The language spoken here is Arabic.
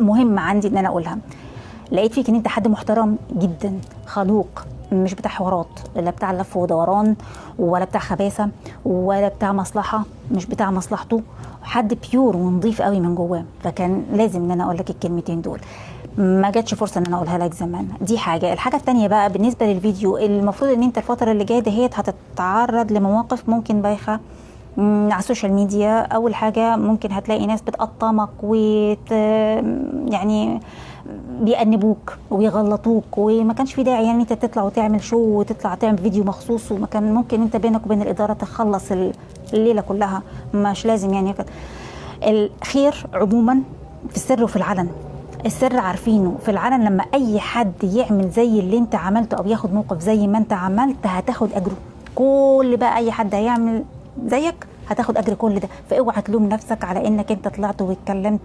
مهمه عندي ان انا اقولها. لقيت فيك ان انت حد محترم جدا، خلوق، مش بتاع حوارات، لا بتاع لف ودوران ولا بتاع خباثه ولا بتاع مصلحه، مش بتاع مصلحته، حد بيور ونظيف قوي من جواه. فكان لازم ان انا اقول لك الكلمتين دول، ما جاتش فرصه ان انا اقولها لك زمان. دي حاجه. الحاجه الثانيه بقى بالنسبه للفيديو، المفروض ان انت الفتره اللي جايه دهيت هتتعرض لمواقف ممكن بايخه على السوشيال ميديا. اول حاجه ممكن هتلاقي ناس بتقطمك يعني بيأنبوك وبيغلطوك، وما كانش في داعي يعني انت تطلع وتعمل شو وتطلع تعمل فيديو مخصوص، وما كان ممكن انت بينك وبين الاداره تخلص الليله كلها، مش لازم يعني كده. الخير عموما في السر وفي العلن. السر عارفينه، في العلن لما اي حد يعمل زي اللي انت عملته او ياخد موقف زي ما انت عملت هتاخد اجره. كل بقى اي حد هيعمل زيك هتاخد اجر كل ده. فاوعى تلوم نفسك على انك انت طلعت واتكلمت